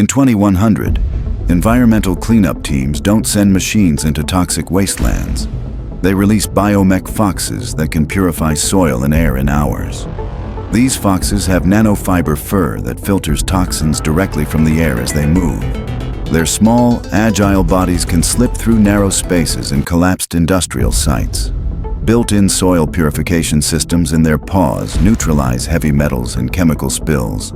In 2100, environmental cleanup teams don't send machines into toxic wastelands. They release biomech foxes that can purify soil and air in hours. These foxes have nanofiber fur that filters toxins directly from the air as they move. Their small, agile bodies can slip through narrow spaces in collapsed industrial sites. Built-in soil purification systems in their paws neutralize heavy metals and chemical spills.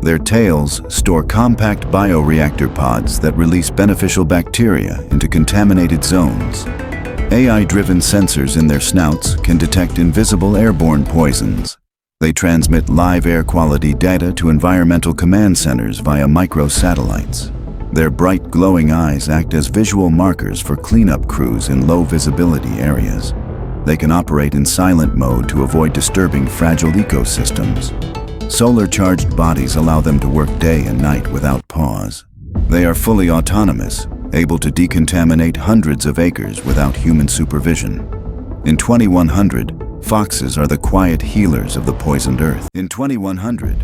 Their tails store compact bioreactor pods that release beneficial bacteria into contaminated zones. AI-driven sensors in their snouts can detect invisible airborne poisons. They transmit live air quality data to environmental command centers via microsatellites. Their bright, glowing eyes act as visual markers for cleanup crews in low-visibility areas. They can operate in silent mode to avoid disturbing fragile ecosystems. Solar-charged bodies allow them to work day and night without pause. They are fully autonomous, able to decontaminate hundreds of acres without human supervision. In 2100, foxes are the quiet healers of the poisoned earth. In 2100,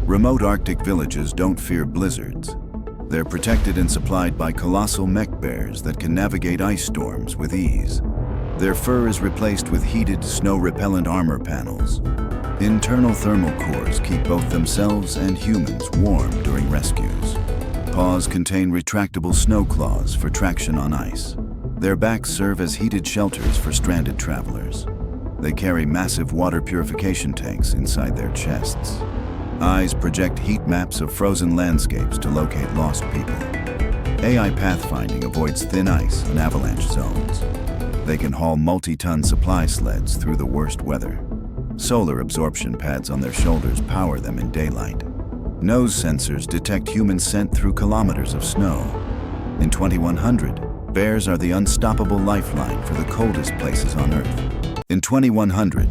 remote Arctic villages don't fear blizzards. They're protected and supplied by colossal mech bears that can navigate ice storms with ease. Their fur is replaced with heated, snow-repellent armor panels. Internal thermal cores keep both themselves and humans warm during rescues. Paws contain retractable snow claws for traction on ice. Their backs serve as heated shelters for stranded travelers. They carry massive water purification tanks inside their chests. Eyes project heat maps of frozen landscapes to locate lost people. AI pathfinding avoids thin ice and avalanche zones. They can haul multi-ton supply sleds through the worst weather. Solar absorption pads on their shoulders power them in daylight. Nose sensors detect human scent through kilometers of snow. In 2100, bears are the unstoppable lifeline for the coldest places on Earth. In 2100,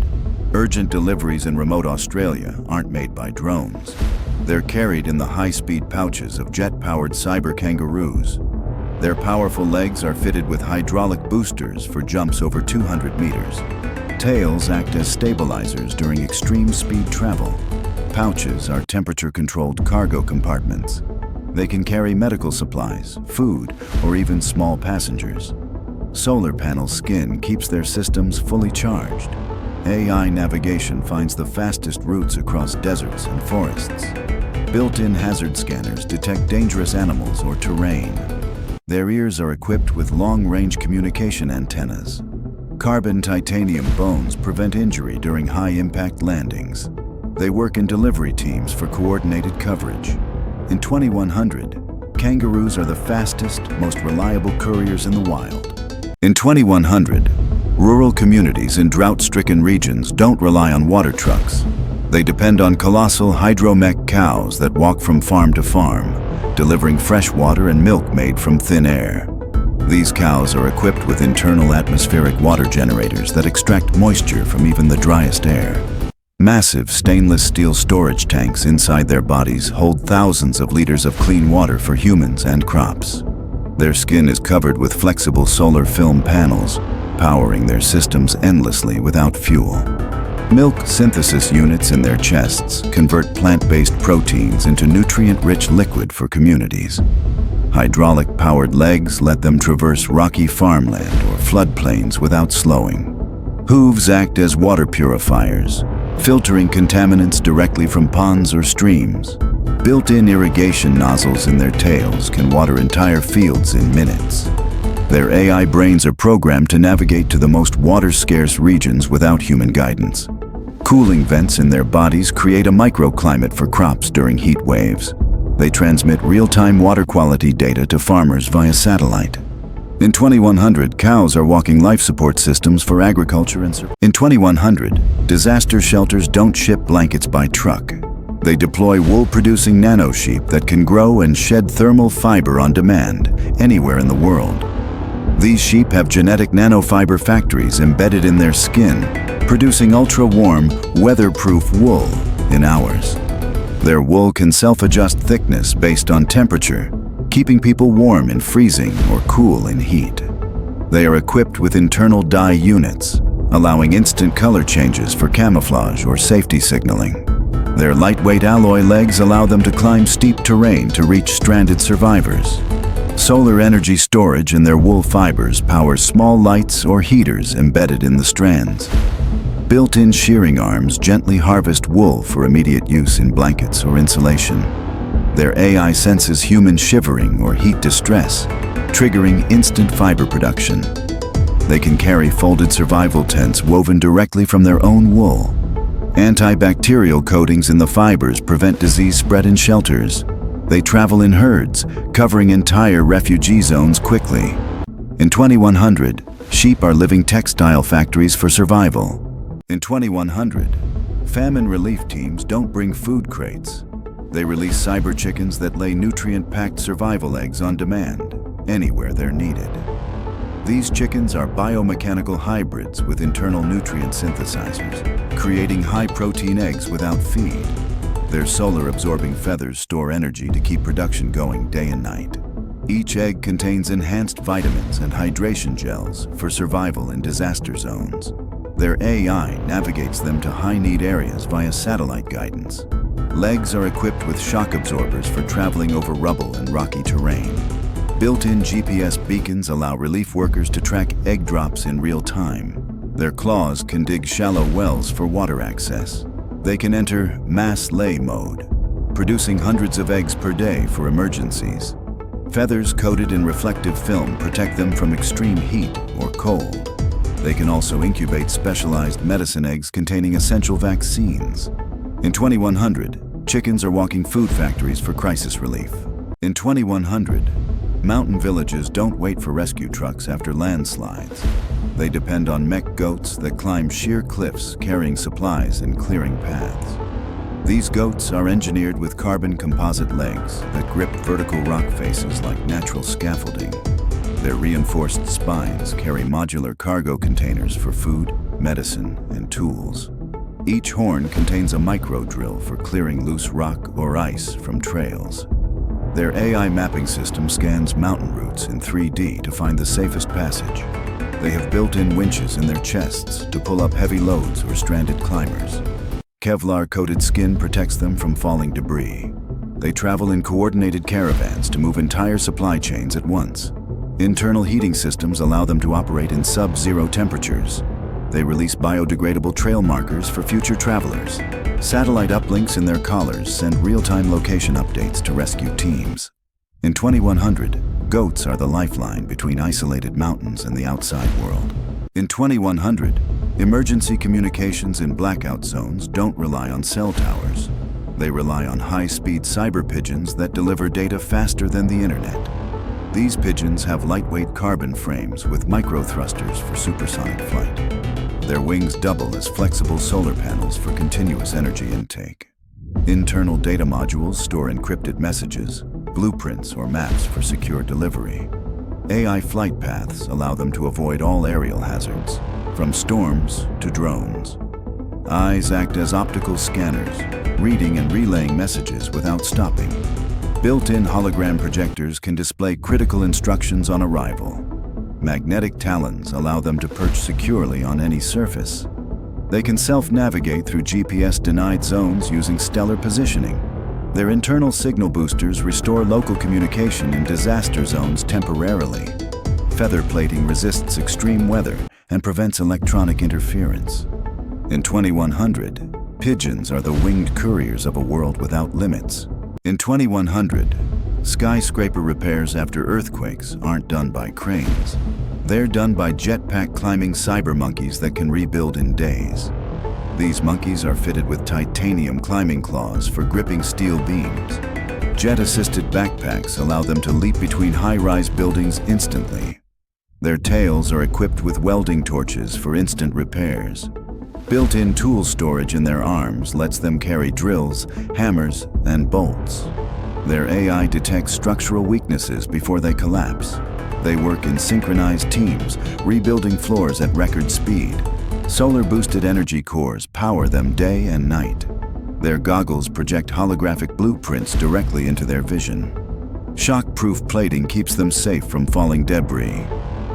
urgent deliveries in remote Australia aren't made by drones. They're carried in the high-speed pouches of jet-powered cyber kangaroos. Their powerful legs are fitted with hydraulic boosters for jumps over 200 meters. Tails act as stabilizers during extreme speed travel. Pouches are temperature-controlled cargo compartments. They can carry medical supplies, food, or even small passengers. Solar panel skin keeps their systems fully charged. AI navigation finds the fastest routes across deserts and forests. Built-in hazard scanners detect dangerous animals or terrain. Their ears are equipped with long-range communication antennas. Carbon titanium bones prevent injury during high-impact landings. They work in delivery teams for coordinated coverage. In 2100, kangaroos are the fastest, most reliable couriers in the wild. In 2100, rural communities in drought-stricken regions don't rely on water trucks. They depend on colossal hydromech cows that walk from farm to farm, delivering fresh water and milk made from thin air. These cows are equipped with internal atmospheric water generators that extract moisture from even the driest air. Massive stainless steel storage tanks inside their bodies hold thousands of liters of clean water for humans and crops. Their skin is covered with flexible solar film panels, powering their systems endlessly without fuel. Milk synthesis units in their chests convert plant-based proteins into nutrient-rich liquid for communities. Hydraulic-powered legs let them traverse rocky farmland or floodplains without slowing. Hooves act as water purifiers, filtering contaminants directly from ponds or streams. Built-in irrigation nozzles in their tails can water entire fields in minutes. Their AI brains are programmed to navigate to the most water-scarce regions without human guidance. Cooling vents in their bodies create a microclimate for crops during heat waves. They transmit real-time water quality data to farmers via satellite. In 2100, cows are walking life support systems for agriculture and survival. In 2100, disaster shelters don't ship blankets by truck. They deploy wool-producing nanosheep that can grow and shed thermal fiber on demand anywhere in the world. These sheep have genetic nanofiber factories embedded in their skin, producing ultra-warm, weatherproof wool in hours. Their wool can self-adjust thickness based on temperature, keeping people warm in freezing or cool in heat. They are equipped with internal dye units, allowing instant color changes for camouflage or safety signaling. Their lightweight alloy legs allow them to climb steep terrain to reach stranded survivors. Solar energy storage in their wool fibers powers small lights or heaters embedded in the strands. Built-in shearing arms gently harvest wool for immediate use in blankets or insulation. Their AI senses human shivering or heat distress, triggering instant fiber production. They can carry folded survival tents woven directly from their own wool. Antibacterial coatings in the fibers prevent disease spread in shelters. They travel in herds, covering entire refugee zones quickly. In 2100, sheep are living textile factories for survival. In 2100, famine relief teams don't bring food crates. They release cyber chickens that lay nutrient-packed survival eggs on demand, anywhere they're needed. These chickens are biomechanical hybrids with internal nutrient synthesizers, creating high-protein eggs without feed. Their solar-absorbing feathers store energy to keep production going day and night. Each egg contains enhanced vitamins and hydration gels for survival in disaster zones. Their AI navigates them to high-need areas via satellite guidance. Legs are equipped with shock absorbers for traveling over rubble and rocky terrain. Built-in GPS beacons allow relief workers to track egg drops in real time. Their claws can dig shallow wells for water access. They can enter mass lay mode, producing hundreds of eggs per day for emergencies. Feathers coated in reflective film protect them from extreme heat or cold. They can also incubate specialized medicine eggs containing essential vaccines. In 2100, chickens are walking food factories for crisis relief. In 2100, mountain villages don't wait for rescue trucks after landslides. They depend on mech goats that climb sheer cliffs carrying supplies and clearing paths. These goats are engineered with carbon composite legs that grip vertical rock faces like natural scaffolding. Their reinforced spines carry modular cargo containers for food, medicine, and tools. Each horn contains a micro drill for clearing loose rock or ice from trails. Their AI mapping system scans mountain routes in 3D to find the safest passage. They have built-in winches in their chests to pull up heavy loads or stranded climbers. Kevlar-coated skin protects them from falling debris. They travel in coordinated caravans to move entire supply chains at once. Internal heating systems allow them to operate in sub-zero temperatures. They release biodegradable trail markers for future travelers. Satellite uplinks in their collars send real-time location updates to rescue teams. In 2100, goats are the lifeline between isolated mountains and the outside world. In 2100, emergency communications in blackout zones don't rely on cell towers. They rely on high-speed cyber pigeons that deliver data faster than the internet. These pigeons have lightweight carbon frames with micro-thrusters for supersonic flight. Their wings double as flexible solar panels for continuous energy intake. Internal data modules store encrypted messages, blueprints, or maps for secure delivery. AI flight paths allow them to avoid all aerial hazards, from storms to drones. Eyes act as optical scanners, reading and relaying messages without stopping. Built-in hologram projectors can display critical instructions on arrival. Magnetic talons allow them to perch securely on any surface. They can self-navigate through GPS-denied zones using stellar positioning. Their internal signal boosters restore local communication in disaster zones temporarily. Feather plating resists extreme weather and prevents electronic interference. In 2100, pigeons are the winged couriers of a world without limits. In 2100, skyscraper repairs after earthquakes aren't done by cranes. They're done by jetpack climbing cyber monkeys that can rebuild in days. These monkeys are fitted with titanium climbing claws for gripping steel beams. Jet-assisted backpacks allow them to leap between high-rise buildings instantly. Their tails are equipped with welding torches for instant repairs. Built-in tool storage in their arms lets them carry drills, hammers, and bolts. Their AI detects structural weaknesses before they collapse. They work in synchronized teams, rebuilding floors at record speed. Solar-boosted energy cores power them day and night. Their goggles project holographic blueprints directly into their vision. Shock-proof plating keeps them safe from falling debris.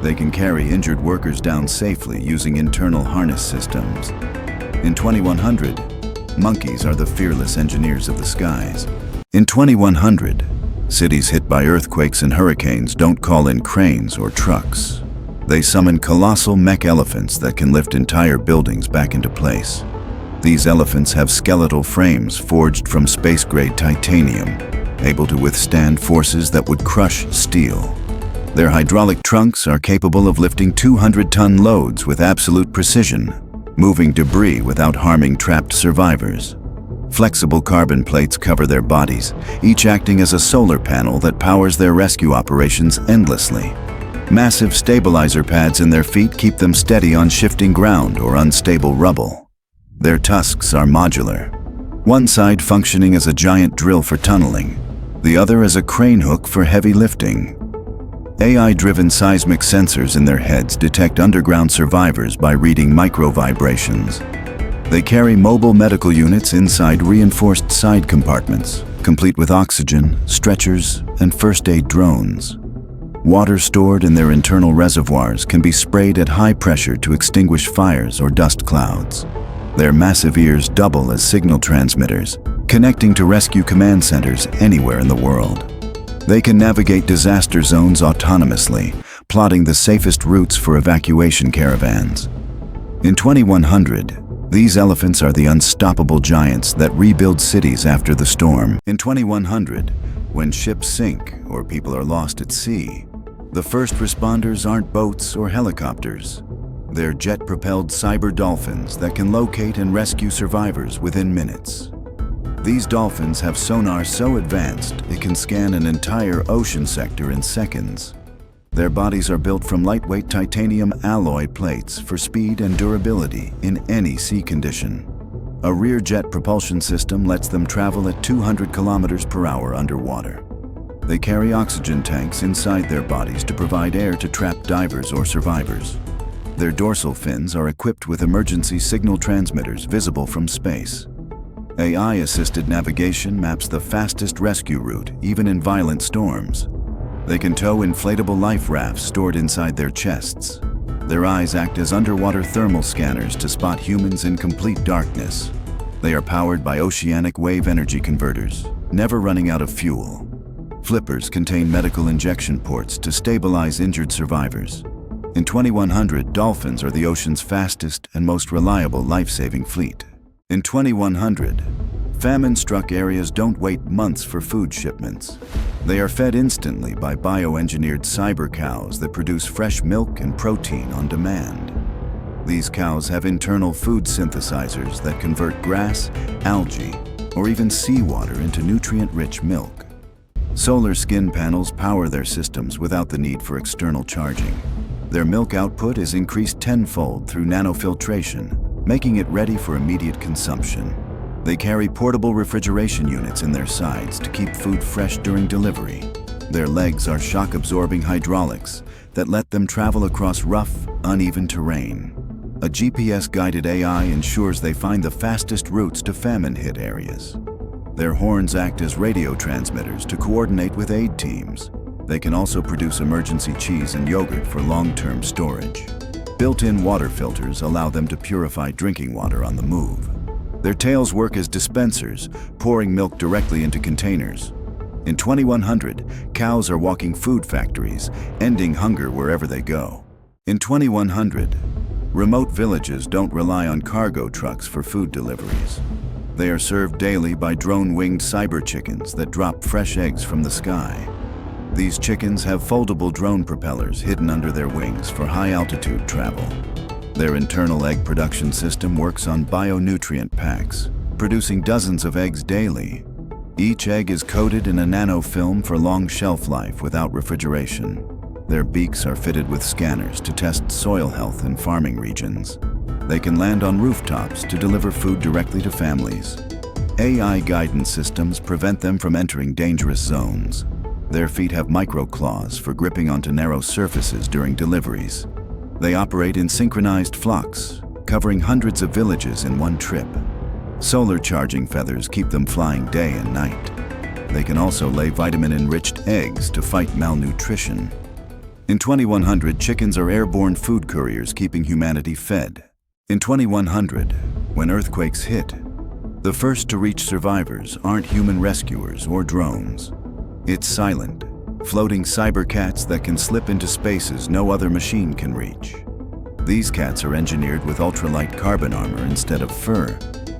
They can carry injured workers down safely using internal harness systems. In 2100, monkeys are the fearless engineers of the skies. In 2100, cities hit by earthquakes and hurricanes don't call in cranes or trucks. They summon colossal mech elephants that can lift entire buildings back into place. These elephants have skeletal frames forged from space-grade titanium, able to withstand forces that would crush steel. Their hydraulic trunks are capable of lifting 200-ton loads with absolute precision, moving debris without harming trapped survivors. Flexible carbon plates cover their bodies, each acting as a solar panel that powers their rescue operations endlessly. Massive stabilizer pads in their feet keep them steady on shifting ground or unstable rubble. Their tusks are modular, one side functioning as a giant drill for tunneling, the other as a crane hook for heavy lifting. AI-driven seismic sensors in their heads detect underground survivors by reading micro-vibrations. They carry mobile medical units inside reinforced side compartments, complete with oxygen, stretchers, and first-aid drones. Water stored in their internal reservoirs can be sprayed at high pressure to extinguish fires or dust clouds. Their massive ears double as signal transmitters, connecting to rescue command centers anywhere in the world. They can navigate disaster zones autonomously, plotting the safest routes for evacuation caravans. In 2100, these elephants are the unstoppable giants that rebuild cities after the storm. In 2100, when ships sink or people are lost at sea, the first responders aren't boats or helicopters. They're jet-propelled cyber dolphins that can locate and rescue survivors within minutes. These dolphins have sonar so advanced it can scan an entire ocean sector in seconds. Their bodies are built from lightweight titanium alloy plates for speed and durability in any sea condition. A rear jet propulsion system lets them travel at 200 kilometers per hour underwater. They carry oxygen tanks inside their bodies to provide air to trapped divers or survivors. Their dorsal fins are equipped with emergency signal transmitters visible from space. AI-assisted navigation maps the fastest rescue route, even in violent storms. They can tow inflatable life rafts stored inside their chests. Their eyes act as underwater thermal scanners to spot humans in complete darkness. They are powered by oceanic wave energy converters, never running out of fuel. Flippers contain medical injection ports to stabilize injured survivors. In 2100, dolphins are the ocean's fastest and most reliable life-saving fleet. In 2100, famine-struck areas don't wait months for food shipments. They are fed instantly by bioengineered cyber cows that produce fresh milk and protein on demand. These cows have internal food synthesizers that convert grass, algae, or even seawater into nutrient-rich milk. Solar skin panels power their systems without the need for external charging. Their milk output is increased tenfold through nanofiltration, making it ready for immediate consumption. They carry portable refrigeration units in their sides to keep food fresh during delivery. Their legs are shock-absorbing hydraulics that let them travel across rough, uneven terrain. A GPS-guided AI ensures they find the fastest routes to famine-hit areas. Their horns act as radio transmitters to coordinate with aid teams. They can also produce emergency cheese and yogurt for long-term storage. Built-in water filters allow them to purify drinking water on the move. Their tails work as dispensers, pouring milk directly into containers. In 2100, cows are walking food factories, ending hunger wherever they go. In 2100, remote villages don't rely on cargo trucks for food deliveries. They are served daily by drone-winged cyber chickens that drop fresh eggs from the sky. These chickens have foldable drone propellers hidden under their wings for high-altitude travel. Their internal egg production system works on bionutrient packs, producing dozens of eggs daily. Each egg is coated in a nanofilm for long shelf life without refrigeration. Their beaks are fitted with scanners to test soil health in farming regions. They can land on rooftops to deliver food directly to families. AI guidance systems prevent them from entering dangerous zones. Their feet have micro-claws for gripping onto narrow surfaces during deliveries. They operate in synchronized flocks, covering hundreds of villages in one trip. Solar charging feathers keep them flying day and night. They can also lay vitamin-enriched eggs to fight malnutrition. In 2100, chickens are airborne food couriers keeping humanity fed. In 2100, when earthquakes hit, The first to reach survivors aren't human rescuers or drones. It's silent, floating cyber cats that can slip into spaces no other machine can reach. These cats are engineered with ultralight carbon armor instead of fur,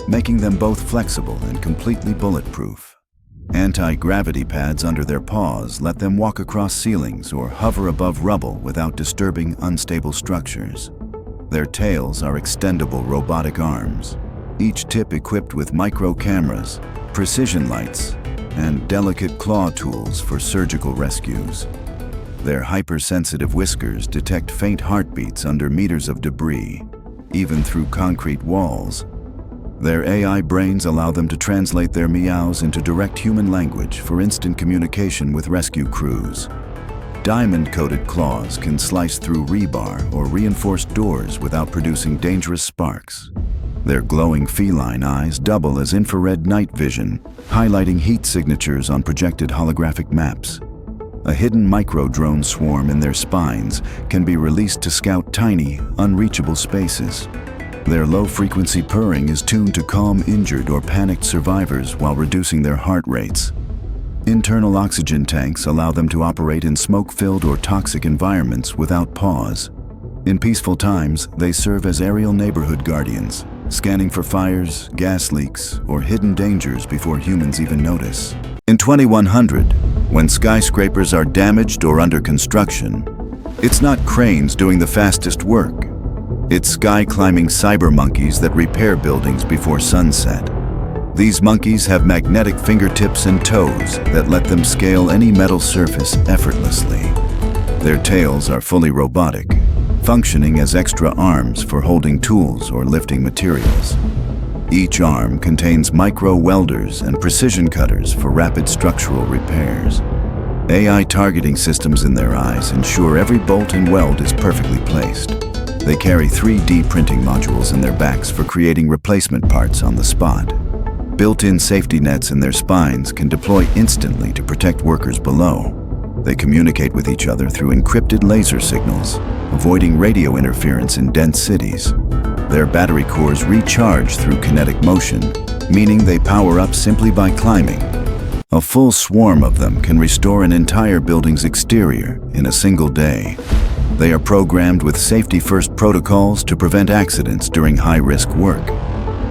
making them both flexible and completely bulletproof. Anti-gravity pads under their paws let them walk across ceilings or hover above rubble without disturbing unstable structures. Their tails are extendable robotic arms, each tip equipped with micro cameras, precision lights, and delicate claw tools for surgical rescues. Their hypersensitive whiskers detect faint heartbeats under meters of debris, even through concrete walls. Their AI brains allow them to translate their meows into direct human language for instant communication with rescue crews. Diamond-coated claws can slice through rebar or reinforced doors without producing dangerous sparks. Their glowing feline eyes double as infrared night vision, highlighting heat signatures on projected holographic maps. A hidden micro-drone swarm in their spines can be released to scout tiny, unreachable spaces. Their low-frequency purring is tuned to calm injured or panicked survivors while reducing their heart rates. Internal oxygen tanks allow them to operate in smoke-filled or toxic environments without pause. In peaceful times, they serve as aerial neighborhood guardians, scanning for fires, gas leaks, or hidden dangers before humans even notice. In 2100, when skyscrapers are damaged or under construction, it's not cranes doing the fastest work. It's sky-climbing cyber monkeys that repair buildings before sunset. These monkeys have magnetic fingertips and toes that let them scale any metal surface effortlessly. Their tails are fully robotic, functioning as extra arms for holding tools or lifting materials. Each arm contains micro-welders and precision cutters for rapid structural repairs. AI targeting systems in their eyes ensure every bolt and weld is perfectly placed. They carry 3D printing modules in their backs for creating replacement parts on the spot. Built-in safety nets in their spines can deploy instantly to protect workers below. They communicate with each other through encrypted laser signals, avoiding radio interference in dense cities. Their battery cores recharge through kinetic motion, meaning they power up simply by climbing. A full swarm of them can restore an entire building's exterior in a single day. They are programmed with safety-first protocols to prevent accidents during high-risk work.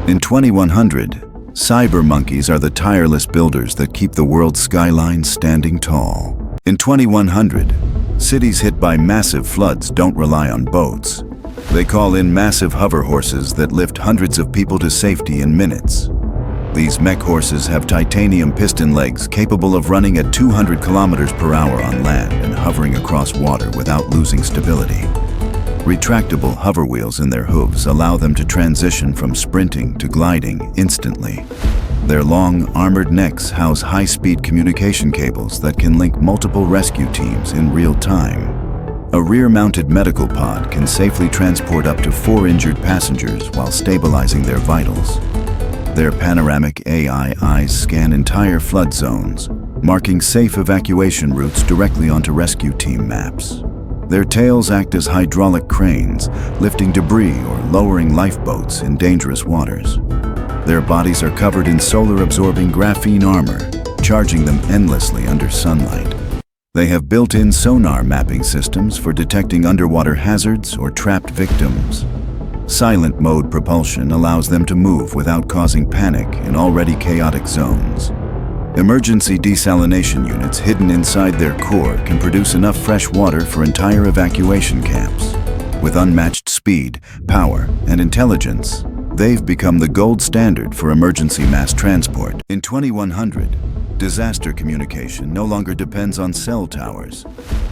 In 2100, cyber monkeys are the tireless builders that keep the world's skyline standing tall. In 2100, cities hit by massive floods don't rely on boats. They call in massive hover horses that lift hundreds of people to safety in minutes. These mech horses have titanium piston legs capable of running at 200 kilometers per hour on land and hovering across water without losing stability. Retractable hover wheels in their hooves allow them to transition from sprinting to gliding instantly. Their long, armored necks house high-speed communication cables that can link multiple rescue teams in real time. A rear-mounted medical pod can safely transport up to 4 injured passengers while stabilizing their vitals. Their panoramic AI eyes scan entire flood zones, marking safe evacuation routes directly onto rescue team maps. Their tails act as hydraulic cranes, lifting debris or lowering lifeboats in dangerous waters. Their bodies are covered in solar-absorbing graphene armor, charging them endlessly under sunlight. They have built-in sonar mapping systems for detecting underwater hazards or trapped victims. Silent mode propulsion allows them to move without causing panic in already chaotic zones. Emergency desalination units hidden inside their core can produce enough fresh water for entire evacuation camps. With unmatched speed, power, and intelligence, they've become the gold standard for emergency mass transport. In 2100, disaster communication no longer depends on cell towers.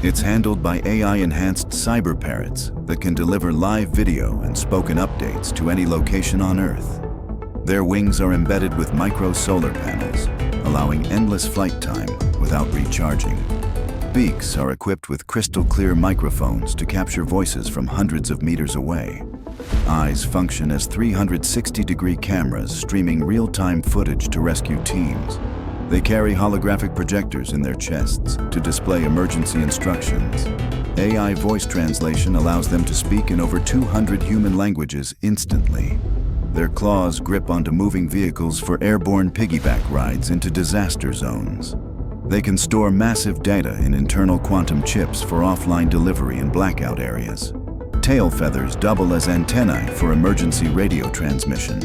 It's handled by AI-enhanced cyber parrots that can deliver live video and spoken updates to any location on Earth. Their wings are embedded with micro-solar panels, allowing endless flight time without recharging. Beaks are equipped with crystal-clear microphones to capture voices from hundreds of meters away. Eyes function as 360-degree cameras streaming real-time footage to rescue teams. They carry holographic projectors in their chests to display emergency instructions. AI voice translation allows them to speak in over 200 human languages instantly. Their claws grip onto moving vehicles for airborne piggyback rides into disaster zones. They can store massive data in internal quantum chips for offline delivery in blackout areas. Tail feathers double as antennae for emergency radio transmission.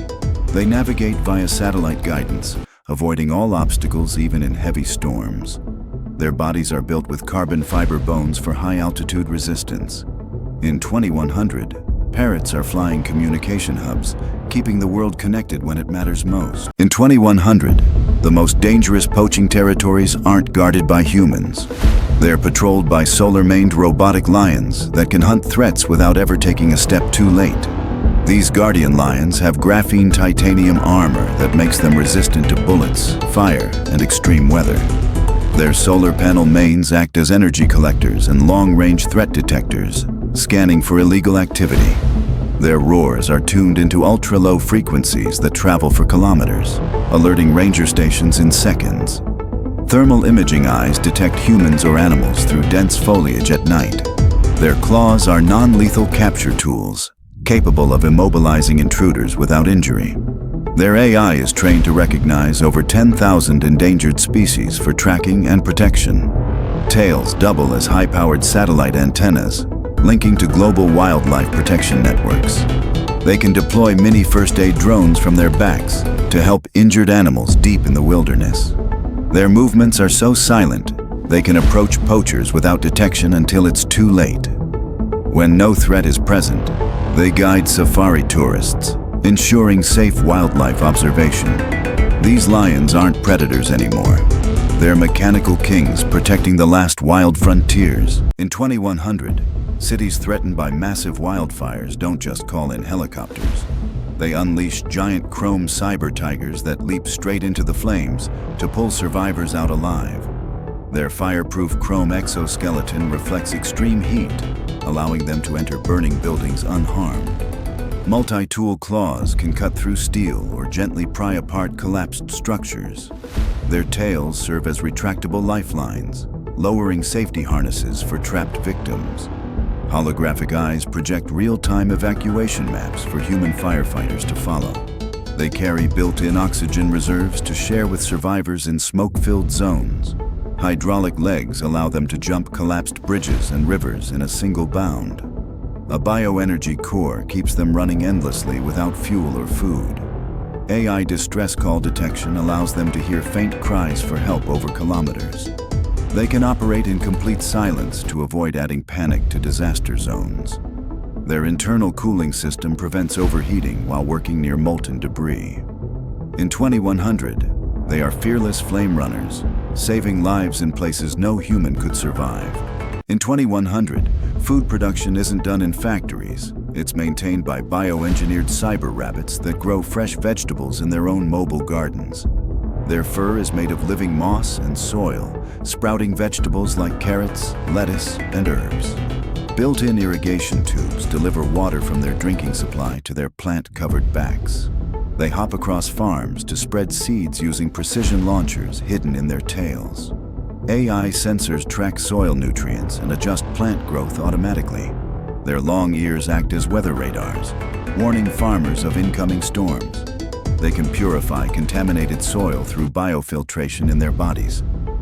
They navigate via satellite guidance, avoiding all obstacles even in heavy storms. Their bodies are built with carbon fiber bones for high-altitude resistance. In 2100, parrots are flying communication hubs, keeping the world connected when it matters most. In 2100, the most dangerous poaching territories aren't guarded by humans. They're patrolled by solar-maned robotic lions that can hunt threats without ever taking a step too late. These guardian lions have graphene titanium armor that makes them resistant to bullets, fire, and extreme weather. Their solar panel mains act as energy collectors and long-range threat detectors, scanning for illegal activity. Their roars are tuned into ultra-low frequencies that travel for kilometers, alerting ranger stations in seconds. Thermal imaging eyes detect humans or animals through dense foliage at night. Their claws are non-lethal capture tools, capable of immobilizing intruders without injury. Their AI is trained to recognize over 10,000 endangered species for tracking and protection. Tails double as high-powered satellite antennas, linking to global wildlife protection networks. They can deploy mini first-aid drones from their backs to help injured animals deep in the wilderness. Their movements are so silent, they can approach poachers without detection until it's too late. When no threat is present, they guide safari tourists, ensuring safe wildlife observation. These lions aren't predators anymore. They're mechanical kings protecting the last wild frontiers. In 2100, cities threatened by massive wildfires don't just call in helicopters. They unleash giant chrome cyber tigers that leap straight into the flames to pull survivors out alive. Their fireproof chrome exoskeleton reflects extreme heat, allowing them to enter burning buildings unharmed. Multi-tool claws can cut through steel or gently pry apart collapsed structures. Their tails serve as retractable lifelines, lowering safety harnesses for trapped victims. Holographic eyes project real-time evacuation maps for human firefighters to follow. They carry built-in oxygen reserves to share with survivors in smoke-filled zones. Hydraulic legs allow them to jump collapsed bridges and rivers in a single bound. A bioenergy core keeps them running endlessly without fuel or food. AI distress call detection allows them to hear faint cries for help over kilometers. They can operate in complete silence to avoid adding panic to disaster zones. Their internal cooling system prevents overheating while working near molten debris. In 2100, they are fearless flame runners, saving lives in places no human could survive. In 2100, food production isn't done in factories. It's maintained by bioengineered cyber rabbits that grow fresh vegetables in their own mobile gardens. Their fur is made of living moss and soil, sprouting vegetables like carrots, lettuce, and herbs. Built-in irrigation tubes deliver water from their drinking supply to their plant-covered backs. They hop across farms to spread seeds using precision launchers hidden in their tails. AI sensors track soil nutrients and adjust plant growth automatically. Their long ears act as weather radars, warning farmers of incoming storms. They can purify contaminated soil through biofiltration in their bodies.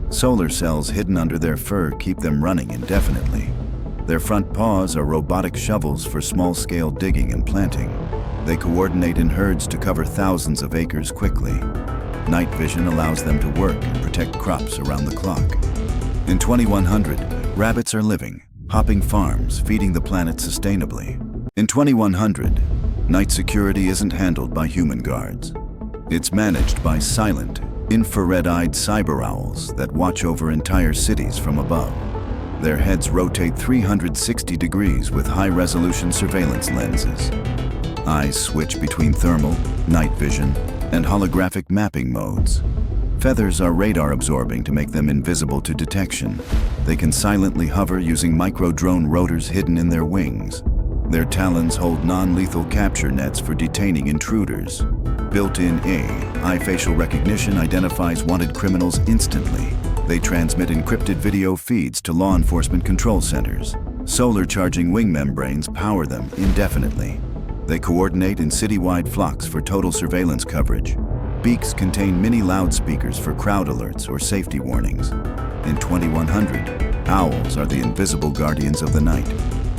Solar cells hidden under their fur keep them running indefinitely. Their front paws are robotic shovels for small-scale digging and planting. They coordinate in herds to cover thousands of acres quickly. Night vision allows them to work and protect crops around the clock. In 2100, rabbits are living, hopping farms, feeding the planet sustainably. In 2100, night security isn't handled by human guards. It's managed by silent, infrared-eyed cyber owls that watch over entire cities from above. Their heads rotate 360 degrees with high-resolution surveillance lenses. Eyes switch between thermal, night vision, and holographic mapping modes. Feathers are radar-absorbing to make them invisible to detection. They can silently hover using micro-drone rotors hidden in their wings. Their talons hold non-lethal capture nets for detaining intruders. Built-in AI facial recognition identifies wanted criminals instantly. They transmit encrypted video feeds to law enforcement control centers. Solar charging wing membranes power them indefinitely. They coordinate in citywide flocks for total surveillance coverage. Beaks contain mini loudspeakers for crowd alerts or safety warnings. In 2100, owls are the invisible guardians of the night,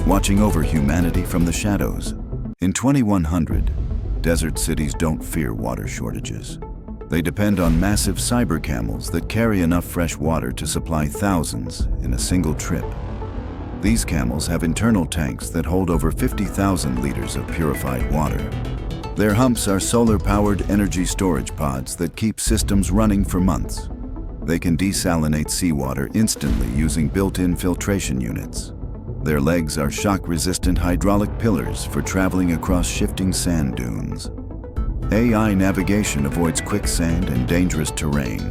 watching over humanity from the shadows. In 2100, desert cities don't fear water shortages. They depend on massive cyber camels that carry enough fresh water to supply thousands in a single trip. These camels have internal tanks that hold over 50,000 liters of purified water. Their humps are solar-powered energy storage pods that keep systems running for months. They can desalinate seawater instantly using built-in filtration units. Their legs are shock-resistant hydraulic pillars for traveling across shifting sand dunes. AI navigation avoids quicksand and dangerous terrain.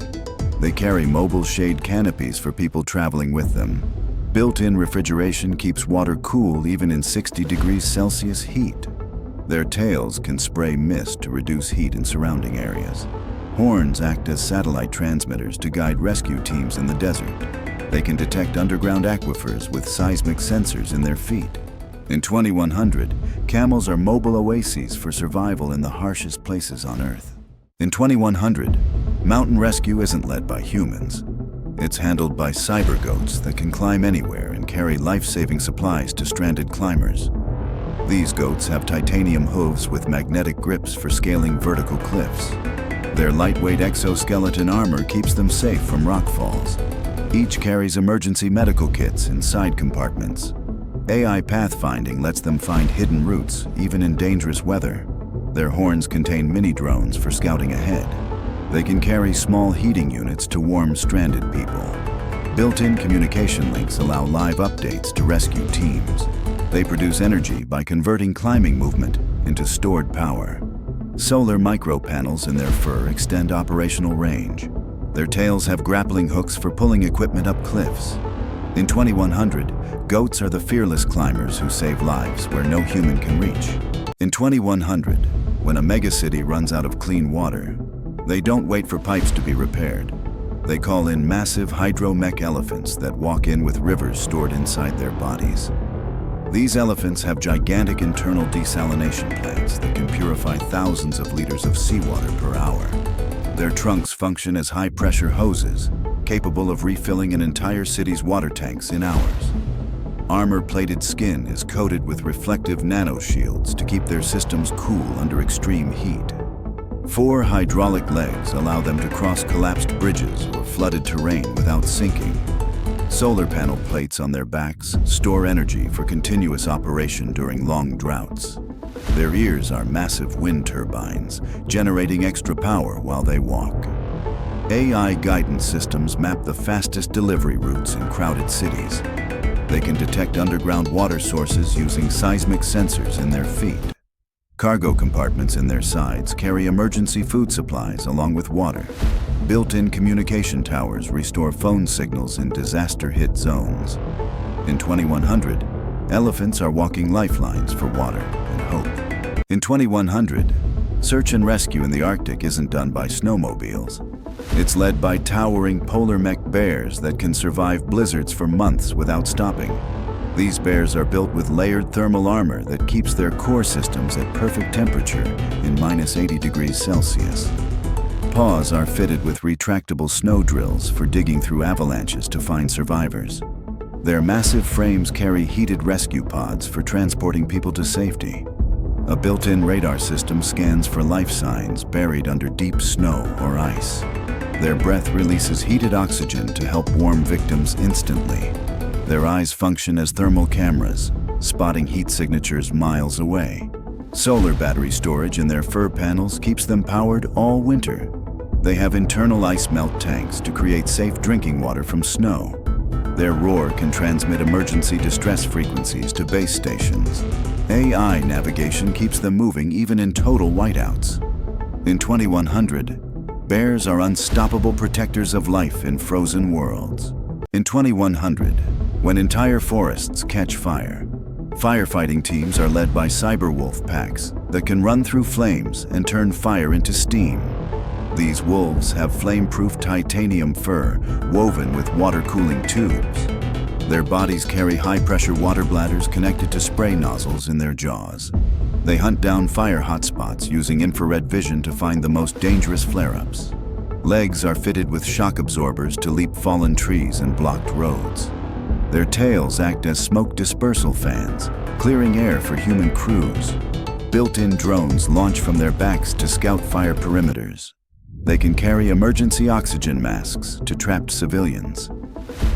They carry mobile shade canopies for people traveling with them. Built-in refrigeration keeps water cool even in 60 degrees Celsius heat. Their tails can spray mist to reduce heat in surrounding areas. Horns act as satellite transmitters to guide rescue teams in the desert. They can detect underground aquifers with seismic sensors in their feet. In 2100, camels are mobile oases for survival in the harshest places on Earth. In 2100, mountain rescue isn't led by humans. It's handled by cyber goats that can climb anywhere and carry life-saving supplies to stranded climbers. These goats have titanium hooves with magnetic grips for scaling vertical cliffs. Their lightweight exoskeleton armor keeps them safe from rock falls. Each carries emergency medical kits in side compartments. AI pathfinding lets them find hidden routes, even in dangerous weather. Their horns contain mini-drones for scouting ahead. They can carry small heating units to warm stranded people. Built-in communication links allow live updates to rescue teams. They produce energy by converting climbing movement into stored power. Solar micropanels in their fur extend operational range. Their tails have grappling hooks for pulling equipment up cliffs. In 2100, goats are the fearless climbers who save lives where no human can reach. In 2100, when a megacity runs out of clean water, they don't wait for pipes to be repaired. They call in massive hydro-mech elephants that walk in with rivers stored inside their bodies. These elephants have gigantic internal desalination plants that can purify thousands of liters of seawater per hour. Their trunks function as high-pressure hoses, capable of refilling an entire city's water tanks in hours. Armor-plated skin is coated with reflective nanoshields to keep their systems cool under extreme heat. 4 hydraulic legs allow them to cross collapsed bridges or flooded terrain without sinking. Solar panel plates on their backs store energy for continuous operation during long droughts. Their ears are massive wind turbines, generating extra power while they walk. AI guidance systems map the fastest delivery routes in crowded cities. They can detect underground water sources using seismic sensors in their feet. Cargo compartments in their sides carry emergency food supplies along with water. Built-in communication towers restore phone signals in disaster-hit zones. In 2100, elephants are walking lifelines for water and hope. In 2100, search and rescue in the Arctic isn't done by snowmobiles. It's led by towering polar mech bears that can survive blizzards for months without stopping. These bears are built with layered thermal armor that keeps their core systems at perfect temperature in -80 degrees Celsius. Paws are fitted with retractable snow drills for digging through avalanches to find survivors. Their massive frames carry heated rescue pods for transporting people to safety. A built-in radar system scans for life signs buried under deep snow or ice. Their breath releases heated oxygen to help warm victims instantly. Their eyes function as thermal cameras, spotting heat signatures miles away. Solar battery storage in their fur panels keeps them powered all winter. They have internal ice melt tanks to create safe drinking water from snow. Their roar can transmit emergency distress frequencies to base stations. AI navigation keeps them moving even in total whiteouts. In 2100, bears are unstoppable protectors of life in frozen worlds. In 2100, when entire forests catch fire, firefighting teams are led by cyber wolf packs that can run through flames and turn fire into steam. These wolves have flame-proof titanium fur woven with water-cooling tubes. Their bodies carry high-pressure water bladders connected to spray nozzles in their jaws. They hunt down fire hotspots using infrared vision to find the most dangerous flare-ups. Legs are fitted with shock absorbers to leap fallen trees and blocked roads. Their tails act as smoke dispersal fans, clearing air for human crews. Built-in drones launch from their backs to scout fire perimeters. They can carry emergency oxygen masks to trapped civilians.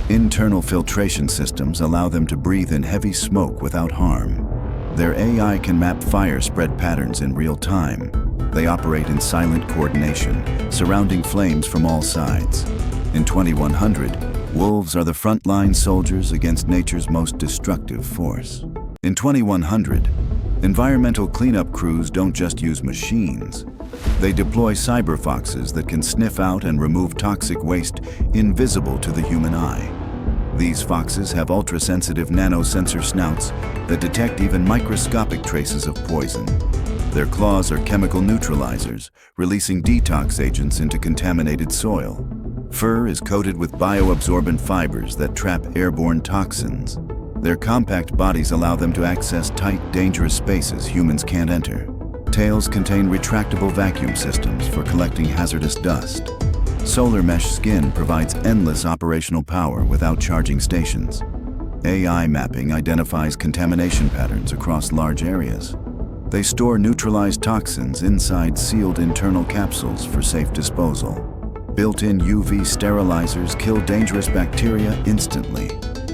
Internal filtration systems allow them to breathe in heavy smoke without harm. Their AI can map fire spread patterns in real time. They operate in silent coordination, surrounding flames from all sides. In 2100, wolves are the frontline soldiers against nature's most destructive force. In 2100, environmental cleanup crews don't just use machines. They deploy cyber foxes that can sniff out and remove toxic waste invisible to the human eye. These foxes have ultra-sensitive nanosensor snouts that detect even microscopic traces of poison. Their claws are chemical neutralizers, releasing detox agents into contaminated soil. Fur is coated with bioabsorbent fibers that trap airborne toxins. Their compact bodies allow them to access tight, dangerous spaces humans can't enter. Tails contain retractable vacuum systems for collecting hazardous dust. Solar mesh skin provides endless operational power without charging stations. AI mapping identifies contamination patterns across large areas. They store neutralized toxins inside sealed internal capsules for safe disposal. Built-in UV sterilizers kill dangerous bacteria instantly.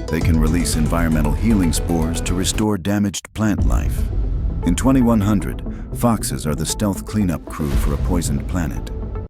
They can release environmental healing spores to restore damaged plant life. In 2100, foxes are the stealth cleanup crew for a poisoned planet.